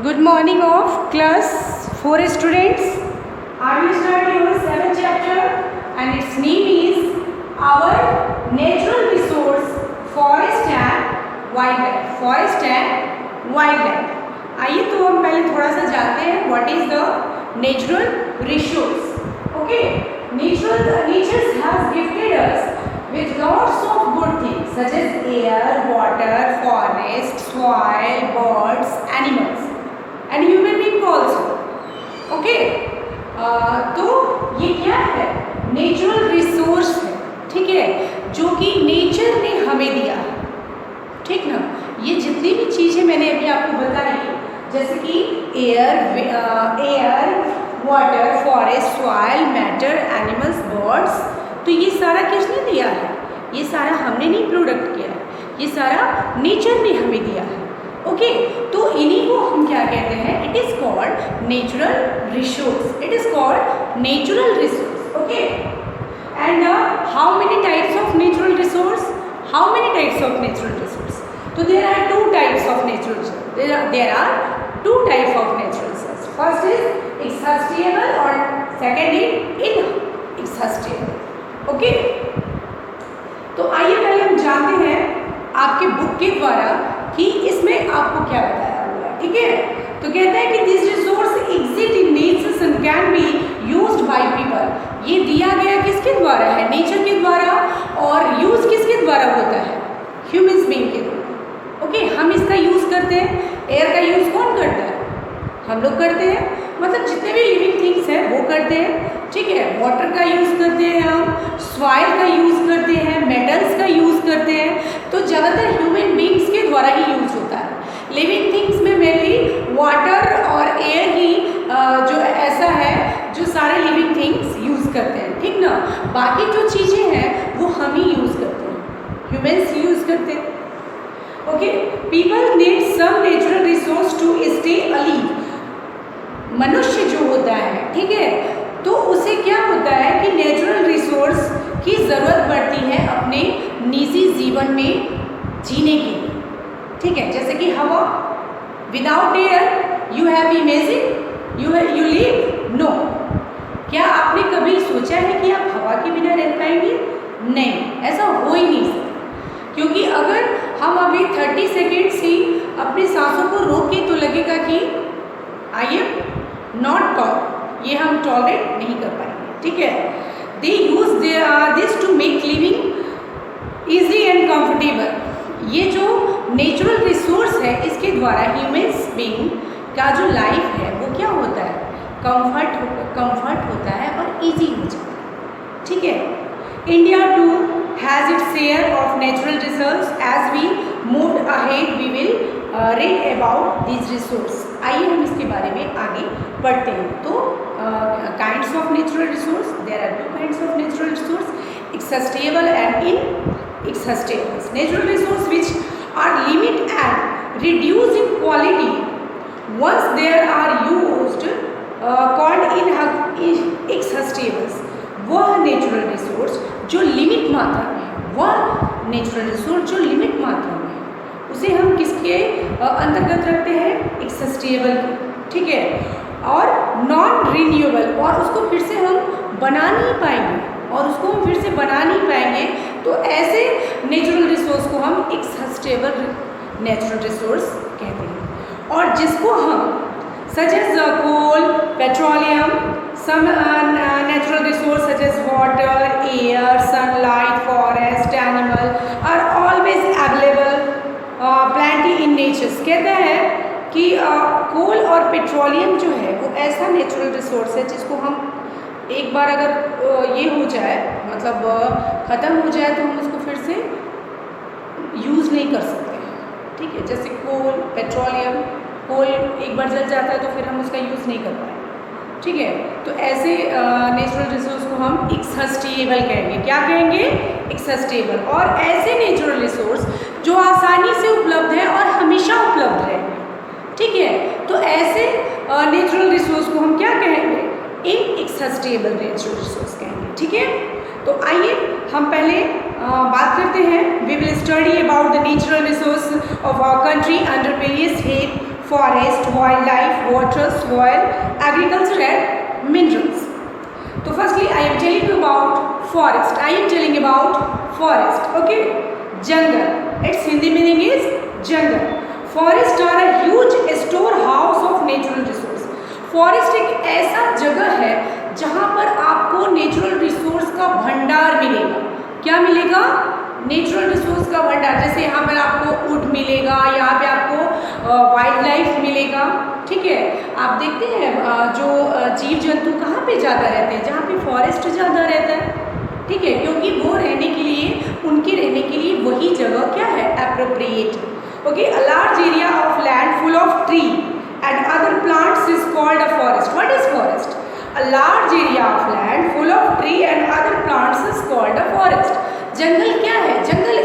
Good morning of class 4 students. I will start your 7th chapter and its name is our natural resource forest and wildlife. Forest and wildlife. आइए तो हम पहले थोड़ा सा जानते हैं what is the natural resource. Okay, nature has gifted us with lots of good things such as air, water, forest, soil, birds, animals. And human being also. Okay, तो ये क्या है? नेचुरल रिसोर्स है, ठीक है, जो कि नेचर ने हमें दिया है, ठीक ना. ये जितनी भी चीज़ें मैंने अभी आपको बताई, जैसे कि air, water, forest, soil, matter, animals, birds, तो ये सारा किसने दिया है? ये सारा हमने नहीं प्रोडक्ट किया है, ये सारा नेचर ने हमें दिया है. ओके, तो इन्हीं को हम क्या कहते हैं? It is called natural resource. It is called natural resource. Okay, and how many types of natural resource? How many types of natural resource? तो there are two types of natural resource. There are two types of natural resource. First is exhaustible और second is इनएक्सहॉस्टेबल. Okay, तो आइए पहले हम जानते हैं आपके book के द्वारा कि इसमें आपको क्या बताया हुआ है. ठीक है, तो कहता है कि this resource exist in nature and can be used by people. ये दिया गया किसके द्वारा है? नेचर के द्वारा. और यूज किसके द्वारा होता है? ह्यूमंस बीइंग के द्वारा. ओके, हम इसका यूज करते हैं. एयर का यूज कौन करता है? हम लोग करते हैं, मतलब जितने भी लिविंग थिंग्स हैं वो करते हैं. ठीक है, वाटर का यूज़ करते हैं, हम सॉइल का यूज़ करते हैं, मेटल्स का यूज़ करते हैं. तो ज़्यादातर ह्यूमन बीइंग्स के द्वारा ही यूज़ होता है. लिविंग थिंग्स में मेनली वाटर और एयर ही जो ऐसा है जो सारे लिविंग थिंग्स यूज़ करते हैं. ठीक ना, बाकी जो चीज़ें हैं वो हम ही यूज़ करते हैं, ह्यूमन्स यूज़ करते हैं. Okay, people need some natural resource to stay alive. मनुष्य जो होता है, ठीक है, तो उसे क्या होता है कि नेचुरल रिसोर्स की ज़रूरत पड़ती है अपने निजी जीवन में जीने के लिए. ठीक है, जैसे कि हवा. Without air you have imagine you live? No. क्या आपने कभी सोचा है कि आप हवा के बिना रह पाएंगे? नहीं, ऐसा हो ही नहीं सकता. क्योंकि अगर हम अभी 30 सेकेंड्स ही अपनी सांसों को रोकें तो लगेगा कि आई एम नॉट टॉल, ये हम टॉलरेट नहीं कर पाएंगे. ठीक है, they use this to make living easy and comfortable. ये जो नेचुरल रिसोर्स है इसके द्वारा ह्यूमन्स बीइंग का जो लाइफ है वो क्या होता है? कंफर्ट होता है और इजी हो जाता है. ठीक है, India too has its share of natural resource. As we move ahead we will read about this resource. आइए हम इसके बारे में आगे पढ़ते हैं. तो kinds of natural resource, there are two kinds of natural resource, exhaustible and inexhaustible. Natural resource which are limit and reduce in quality once there are used called inexhaustibles. वह नेचुरल रिसोर्स जो limit मात्रा में, वह natural resource जो limit मात्रा में, उसे हम किसके अंतर्गत रखते हैं? एक्सहॉस्टेबल. ठीक है, और नॉन रिन्यूएबल, और उसको फिर से हम बना नहीं पाएंगे, और उसको हम फिर से बना नहीं पाएंगे. तो ऐसे नेचुरल रिसोर्स को हम एक्सहॉस्टेबल नेचुरल रिसोर्स कहते हैं. और जिसको हम such as coal, petroleum, some natural resources such as water, air, sunlight, forest, animal are always available plenty in nature. कहता है कि कोल और पेट्रोलियम जो है वो ऐसा नेचुरल रिसोर्स है जिसको हम एक बार अगर ये हो जाए, मतलब ख़त्म हो जाए, तो हम उसको फिर से यूज़ नहीं कर सकते. ठीक है, जैसे कोल, पेट्रोलियम, कोल एक बार जल जाता है तो फिर हम उसका यूज़ नहीं कर पाएंगे. ठीक है, तो ऐसे नेचुरल रिसोर्स को हम एक्सहॉस्टेबल कहेंगे. क्या कहेंगे? एक्सहॉस्टेबल. और ऐसे नेचुरल रिसोर्स जो आसानी से उपलब्ध है और हमेशा उपलब्ध रहेंगे. ठीक है, तो ऐसे नेचुरल रिसोर्स को हम क्या कहेंगे? इनएक्सहॉस्टेबल नेचुरल रिसोर्स कहेंगे. ठीक है, तो आइए हम पहले बात करते हैं. We will study about the natural resource of our country under various head. forest, wildlife, water, soil, agriculture and minerals. So firstly I am telling you about forest. I am telling about forest. Okay, jungle. Its Hindi meaning is jungle. Forest are a huge storehouse of natural resource. Forest एक ऐसा जगह है जहाँ पर आपको natural resource का भंडार मिलेगा। क्या मिलेगा? नेचुरल रिसोर्स का भंडार। जैसे यहाँ पर आपको वुड मिलेगा, यहाँ पे आपको वाइल्ड लाइफ मिलेगा। ठीक है, आप देखते हैं जो जीव जंतु कहाँ पे ज़्यादा रहते हैं? जहाँ पे फॉरेस्ट ज़्यादा रहता है। ठीक है, क्योंकि वो रहने के लिए, उनके रहने के लिए वही जगह क्या है? Appropriate. Okay, a large area of land full of tree and other plants is called a forest. What is forest? A large area of land full of tree and other plants is called a forest. जंगल क्या है? जंगल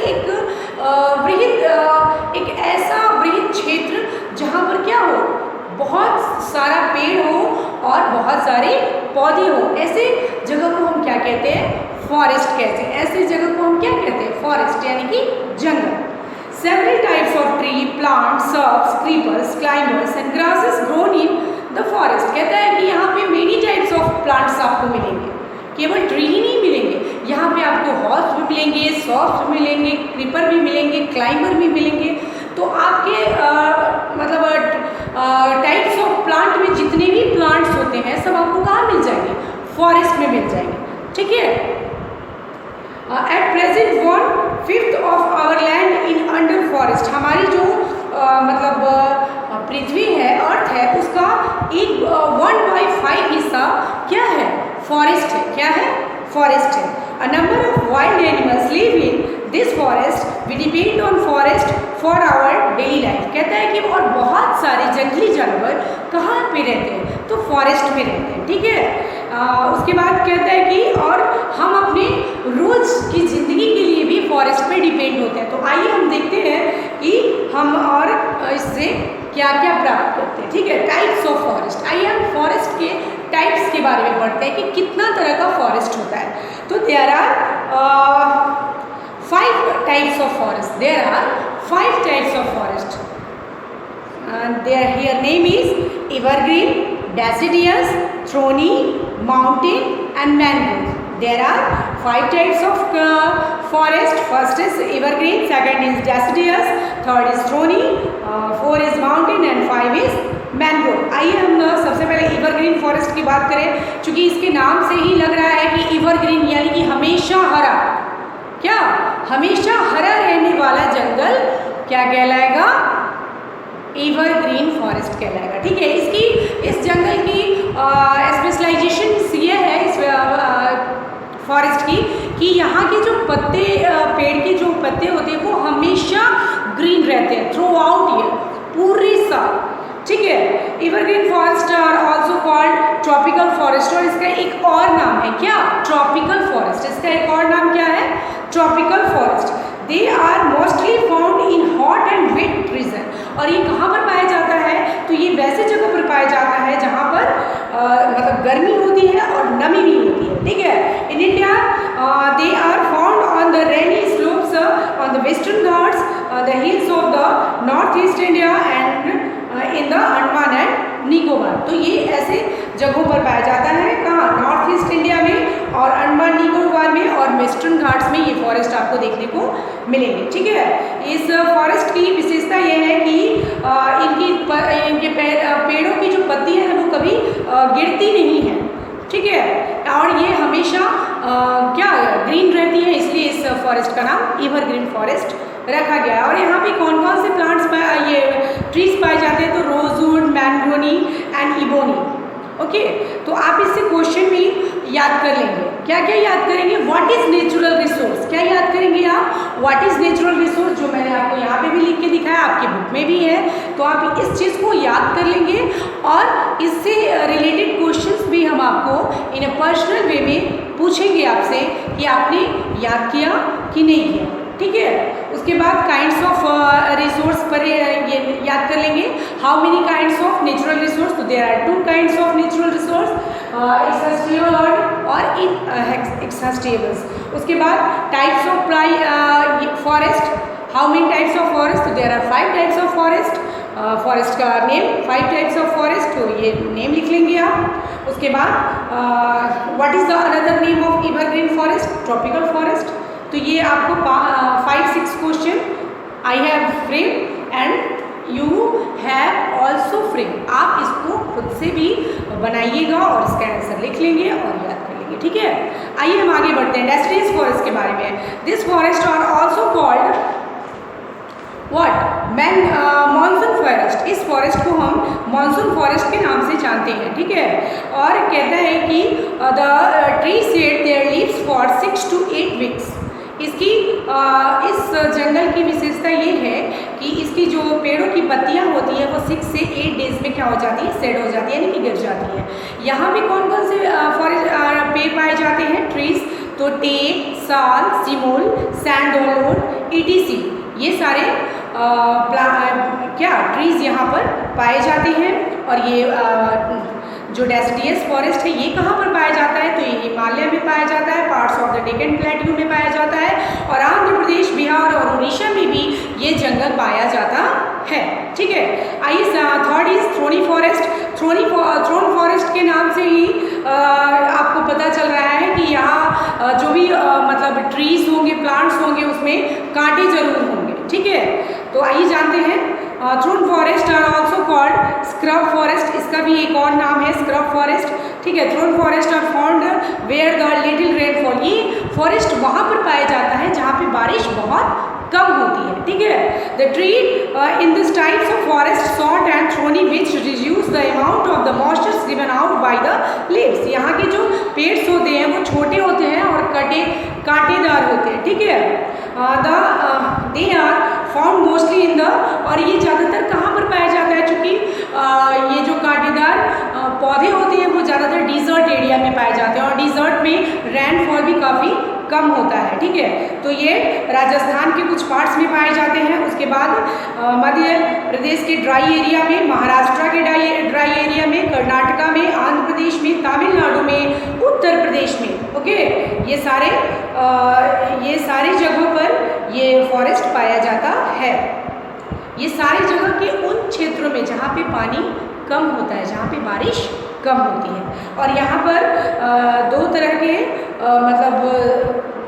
एक ऐसा वृहद क्षेत्र जहाँ पर क्या हो? बहुत सारा पेड़ हो और बहुत सारे पौधे हो। ऐसे जगह को हम क्या कहते हैं? फॉरेस्ट कहते हैं। ऐसे जगह को हम क्या कहते हैं? फॉरेस्ट, यानी कि जंगल। Several types of tree, plants, shrubs, creepers, climbers and grasses grown in the forest. कहता है कि यहाँ पे many types of plants आपको मिलेंगे। केवल ट्री ही नहीं मिलेंगे, यहाँ पे आपको हॉर्स भी मिलेंगे, सॉफ्ट भी मिलेंगे, क्रीपर भी मिलेंगे, क्लाइंबर भी मिलेंगे। तो आपके टाइप्स ऑफ प्लांट में जितने भी प्लांट्स होते हैं सब आपको कहाँ मिल जाएंगे? फॉरेस्ट में मिल जाएंगे। ठीक है, at present 1/5 of our land in under forest. हमारी जो पृथ्वी है, अर्थ है, उसका 1/5 हिस्सा क्या है? फॉरेस्ट है। क्या है? फॉरेस्ट है। A number of wild animals live in this forest. We depend on forest for our daily life. कहता है कि और बहुत सारे जंगली जानवर कहाँ पे रहते हैं? तो फॉरेस्ट में रहते हैं। ठीक है, उसके बाद कहता है कि और हम अपने रोज की ज़िंदगी के लिए भी फॉरेस्ट पे डिपेंड होते हैं। तो आइए हम देखते हैं कि हम और इससे क्या क्या प्राप्त करते हैं। ठीक है, टाइप्स ऑफ फॉरेस्ट। आइए हम फॉरेस्ट के टाइप्स के बारे में पढ़ते हैं कि कितना तरह का फॉरेस्ट होता है। तो there are 5 types of forest. There are 5 types of forest. Their here name is evergreen, deciduous, thorny, mountain and mangrove. There are 5 types of forest. First is evergreen, second is deciduous, third is thorny, 4 is mountain and 5 is mangrove. आइए हम सबसे पहले evergreen forest की बात करें, क्योंकि इसके नाम से ही लग रहा है कि evergreen यानी कि हमेशा हरा। क्या? हमेशा हरा रहने वाला जंगल क्या कहलाएगा? एवरग्रीन फॉरेस्ट कहलाएगा। ठीक है, इस जंगल की स्पेशलाइजेशन ये है इस फॉरेस्ट की कि यहाँ के जो पत्ते, पेड़ के जो पत्ते होते हैं वो हमेशा ग्रीन रहते हैं थ्रू आउट ईयर, पूरे साल। ठीक है, evergreen forest are also called tropical forest. और इसका एक और नाम है क्या? Tropical forest. इसका एक और नाम क्या है? Tropical forest. They are mostly found in hot and wet region. और ये कहाँ पर पाया जाता है? तो ये वैसे जगह पर पाया जाता है जहाँ पर गर्मी होती है और नमी भी होती है। ठीक है, in India they are found on the rainy slopes on the western Ghats, the hills of the north east India and in the Andaman and Nicobar. तो ये ऐसे जगहों पर पाया जाता है। कहाँ? नॉर्थ ईस्ट इंडिया में और अंडमान निकोबार में और वेस्टर्न घाट्स में ये फॉरेस्ट आपको देखने को मिलेंगे। ठीक है, इस फॉरेस्ट की विशेषता ये है कि इनके पेड़ों की जो पत्तियाँ हैं वो कभी गिरती नहीं है। ठीक है, और ये हमेशा क्या ग्रीन रहती है, इसलिए इस फॉरेस्ट का नाम एवरग्रीन फॉरेस्ट रखा गया है। और यहाँ पे कौन कौन से प्लांट्स ये ट्रीज पाए जाते हैं? तो रोजवुड, मैंग्रोनी एंड इबोनी। ओके, तो आप इससे क्वेश्चन भी याद कर लेंगे। क्या क्या याद करेंगे? What is natural resource. क्या याद करेंगे आप? व्हाट इज नेचुरल रिसोर्स, जो मैंने आपको यहाँ पे भी लिख के दिखाया, आपकी बुक में भी है। तो आप इस चीज़ को याद कर लेंगे और इससे रिलेटेड क्वेश्चंस भी हम आपको इन अ पर्सनल वे में पूछेंगे आपसे कि आपने याद किया कि नहीं किया। ठीक है, उसके बाद काइंड्स ऑफ रिसोर्स पर ये याद कर लेंगे। How many kinds of natural resource? तो there are 2 kinds of natural resource, exhaustible और इनएक्सहॉस्टेबल्स। उसके बाद types of forest. How many types of forest? तो there are 5 types of forest. Forest का नेम, 5 टाइप्स ऑफ फॉरेस्ट, तो ये name लिख लेंगे आप। उसके बाद what is the another name of evergreen forest, tropical forest. तो ये आपको 5-6 question I have frame and you have also frame, आप इसको खुद से भी बनाइएगा और इसका आंसर लिख लेंगे और याद कर लेंगे, ठीक है। आइए हम आगे बढ़ते हैं डेसिडियस फॉरेस्ट के बारे में। This forest are also called what, monsoon forest. इस फॉरेस्ट को हम मॉनसून फॉरेस्ट के नाम से जानते हैं, ठीक है। और कहता है कि the tree shade there leaves for 6 to 8 weeks. इसकी इस जंगल की विशेषता ये है कि इसकी जो पेड़ों की पत्तियां होती है वो 6 से 8 डेज में क्या हो जाती है, सेड हो जाती है, यानी कि गिर जाती है। यहाँ पे कौन कौन से फॉरेस्ट पेड़ पाए जाते हैं, ट्रीज, तो टेक, साल, सिमोल, सैंडोलोन, ETC, ये सारे क्या ट्रीज यहाँ पर पाए जाते हैं। और ये जो डेसिडियस फॉरेस्ट है ये कहाँ पर पाया जाता है, तो ये हिमालय में पाया जाता है, parts of the Deccan plateau में पाया जाता है, और आंध्र प्रदेश, बिहार और उड़ीसा में भी ये जंगल पाया जाता है, ठीक है। आइए third is thorny forest. Thorn forest के नाम से ही आपको पता चल रहा है कि यहाँ जो भी मतलब ट्रीज होंगे, प्लांट्स होंगे, उसमें कांटे जरूर होंगे, ठीक है। तो आइए जानते हैं, thorn forest are also called scrub forest, इसका भी एक और नाम है स्क्रब फॉरेस्ट, ठीक है। Thorn forest are found where the little rainfall, ये फॉरेस्ट वहाँ पर पाया जाता है जहाँ पे बारिश बहुत कम होती है, ठीक है। The tree in this types of forest short and thorny which reduce the amount of the moisture given out by the leaves. यहाँ के जो पेड्स होते हैं वो छोटे होते हैं और कांटेदार होते हैं, ठीक है। They are found mostly in the, और ये ज़्यादातर कहाँ पर पाया जाता है, चूँकि ये जो कांटेदार पौधे होते हैं वो ज़्यादातर डिजर्ट एरिया में पाए जाते हैं, और डिजर्ट में रेनफॉल भी काफ़ी कम होता है, ठीक है। तो ये राजस्थान के कुछ पार्ट्स में पाए जाते हैं। उसके बाद मध्य प्रदेश के ड्राई एरिया में, महाराष्ट्र के ड्राई एरिया में, कर्नाटका में, आंध्र प्रदेश में, तमिलनाडु में, उत्तर प्रदेश में, ओके। ये सारे जगहों पर ये फॉरेस्ट पाया जाता है। ये सारी जगह के उन क्षेत्रों में जहाँ पे पानी कम होता है, जहाँ पे बारिश कम होती है। और यहाँ पर 2 तरह के मतलब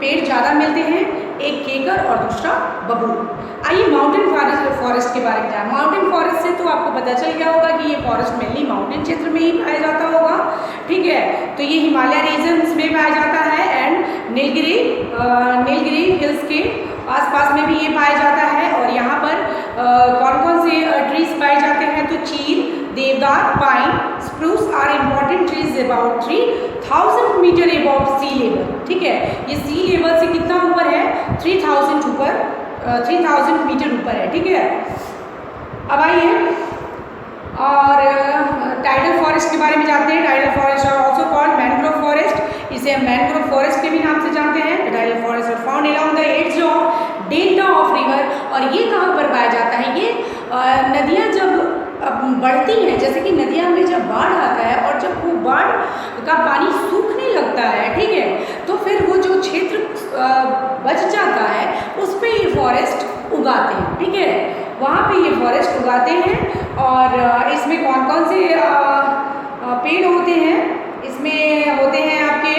पेड़ ज़्यादा मिलते हैं, एक केकर और दूसरा बबूल। आइए माउंटेन फॉरेस्ट के बारे में जाएं। माउंटेन फॉरेस्ट से तो आपको पता चल गया होगा कि ये फॉरेस्ट मेनली माउंटेन क्षेत्र में ही पाया जाता होगा, ठीक है। तो ये हिमालय रीजन्स में पाया जाता है एंड नीलगिरी हिल्स के आसपास में भी ये पाया जाता है। और यहाँ पर कौन कौन से ट्रीज पाए जाते हैं, तो चील, देवदार, pine, spruce are important trees about 3000 metre about sea level, ठीक है। ये सी लेवल से कितना ऊपर है, 3000 मीटर ऊपर है, ठीक है। अब आइए और टाइडल फॉरेस्ट के बारे में जानते हैं। Tidal forest are also called mangrove forest, इसे हम मैनग्रोव फॉरेस्ट के भी नाम से जानते हैं। Tidal forest are found along the edge of delta of river, और ये कहाँ पर पाया जाता है, ये नदियाँ जब बढ़ती हैं, जैसे कि नदियाँ में जब बाढ़ आता है और जब वो बाढ़ का पानी सूखने लगता है, ठीक है, तो फिर वो जो क्षेत्र बच जाता है उस पर ये फॉरेस्ट उगाते हैं, ठीक है। वहाँ पे ये फॉरेस्ट उगाते हैं। और इसमें कौन कौन से पेड़ होते हैं, इसमें होते हैं आपके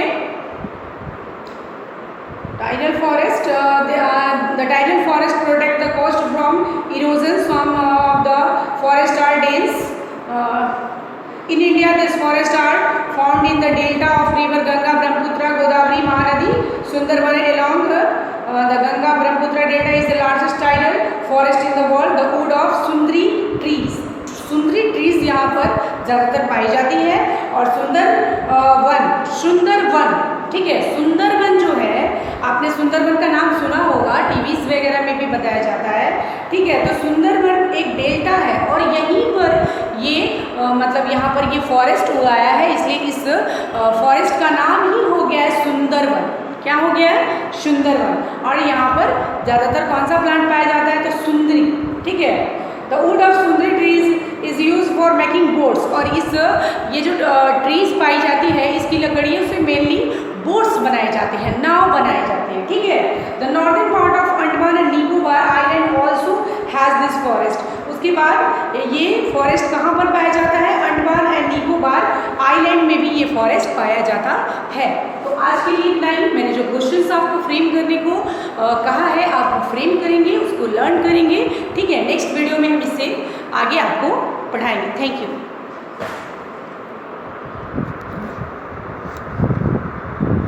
tidal forest. The tidal forest protect the coast from erosion. Some of the forest are dense. In India, these forests are found in the delta of river Ganga, Brahmaputra, Godavari, Mahanadi, Sundarban along the Ganga Brahmaputra delta is the largest tidal forest in the world. The wood of Sundri trees. Sundari trees यहाँ पर ज़्यादातर पाई जाती है। और सुंदरवन, ठीक है। सुंदरवन जो है, आपने सुंदरवन का नाम सुना होगा, टीवीज वगैरह में भी बताया जाता है, ठीक है। तो सुंदरवन एक डेल्टा है और यहीं पर ये मतलब यहाँ पर ये फॉरेस्ट उगाया है, इसलिए इस फॉरेस्ट का नाम ही हो गया है सुंदरवन। क्या हो गया है, सुंदरवन। और यहाँ पर ज़्यादातर कौन सा प्लांट पाया जाता है, तो सुंदरी, ठीक है। The wood of Sundari trees is use for making boats, और ये जो ट्रीज पाई जाती है इसकी लकड़ियों से मेनली बोट्स बनाए जाते हैं, नाव बनाए जाते हैं, ठीक है। The northern part of Andaman and Nicobar island also has this forest. उसके बाद ये फॉरेस्ट कहाँ पर पाया जाता है? अंडमान एंड निकोबार आइलैंड में भी ये फॉरेस्ट पाया जाता है। तो आज के लिए इतना ही। मैंने जो क्वेश्चंस आपको फ्रेम करने को कहा है, आप फ्रेम करेंगे, उसको लर्न करेंगे, ठीक है। नेक्स्ट वीडियो में हम इससे आगे आपको पढ़ाएंगे। Thank you.